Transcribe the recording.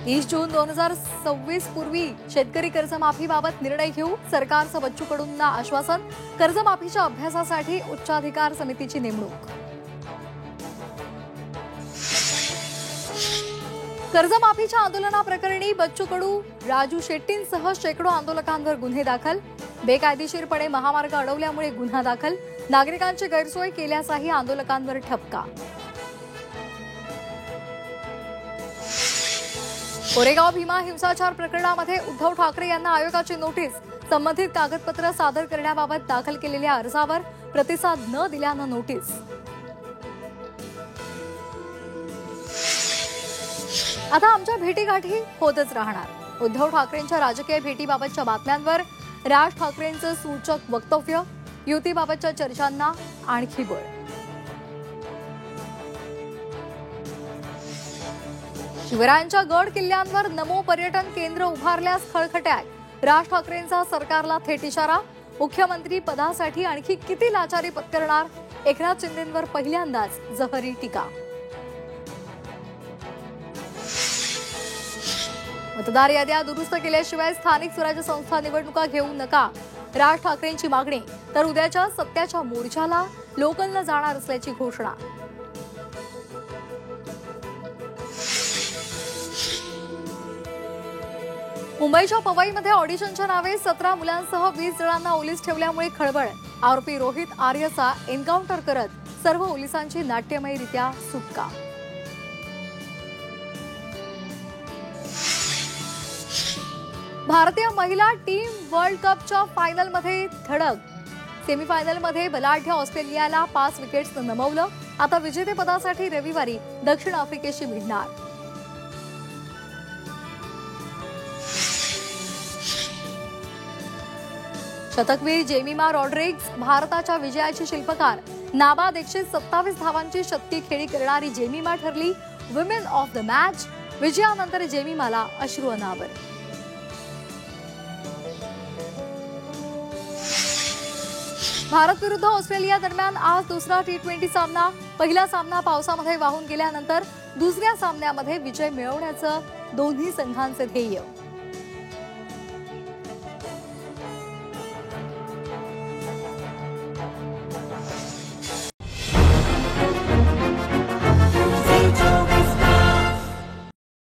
30 जून 2026 पूर्वी शेतकरी कर्जमाफीबाबत निर्णय घेऊ, सरकारचं बच्चू कडूंना आश्वासन. कर्जमाफीच्या अभ्यासासाठी उच्चाधिकार समितीची नेमणूक. कर्जमाफीच्या आंदोलनाप्रकरणी बच्चू कडू, राजू शेट्टींसह शेकडो आंदोलकांवर गुन्हे दाखल. बेकायदेशीरपणे महामार्ग अडवल्यामुळे गुन्हा दाखल. नागरिकांची गैरसोय केल्याचाही आंदोलकांवर ठपका. कोरेगाव भीमा हिंसाचार प्रकरणामध्ये उद्धव ठाकरे यांना आयोगाची नोटीस. संबंधित कागदपत्र सादर करण्याबाबत दाखल केलेल्या अर्जावर प्रतिसाद न दिल्यानं नोटीस. आता आमच्या भेटीगाठी होतच राहणार. उद्धव ठाकरेंच्या राजकीय भेटीबाबतच्या बातम्यांवर राज ठाकरेंचं सूचक वक्तव्य. युतीबाबतच्या चर्चांना आणखी बळ. शिवरायांच्या गड किल्ल्यांवर नमो पर्यटन केंद्र उभारल्यास खळखट्याक. राज ठाकरेंचा सरकारला थेट इशारा. मुख्यमंत्री पदासाठी आणखी किती लाचारी पत्करणार? एकनाथ शिंदेंवर पहिल्यांदाच जहरी टीका. मतदार याद्या दुरुस्त केल्याशिवाय स्थानिक स्वराज्य संस्था निवडणुका घेऊ नका, राज ठाकरेंची मागणी. तर उद्याच्या सत्याच्या मोर्चाला लोकलनं जाणार असल्याची घोषणा. मुंबईच्या पवईमध्ये ऑडिशनच्या नावे 17 मुलांसह 20 जणांना ओलीस ठेवल्यामुळे खळबळ. आरोपी रोहित आर्यचा एन्काउंटर करत सर्व ओलिसांची नाट्यमयरित्या सुटका. भारतीय महिला टीम वर्ल्ड कपच्या फायनलमध्ये धडक. सेमीफायनलमध्ये बलाढ्य ऑस्ट्रेलियाला 5 विकेट्सनं नमवलं. आता विजेतेपदासाठी रविवारी दक्षिण आफ्रिकेशी भिडणार. शतकवीर जेमिमा रॉड्रिग्ज भारताच्या विजयाची शिल्पकार. नाबाद 127 धावांची शतकी खेळी करणारी जेमिमा ठरली वुमेन ऑफ द मॅच. विजयानंतर जेमिमाला अश्रू अनावर. भारत विरुद्ध ऑस्ट्रेलिया दरम्यान आज दुसरा T20 सामना. पहिला सामना पावसामध्ये वाहून गेल्यानंतर दुसऱ्या सामन्यामध्ये विजय मिळवण्याचं दोन्ही संघांचे ध्येय.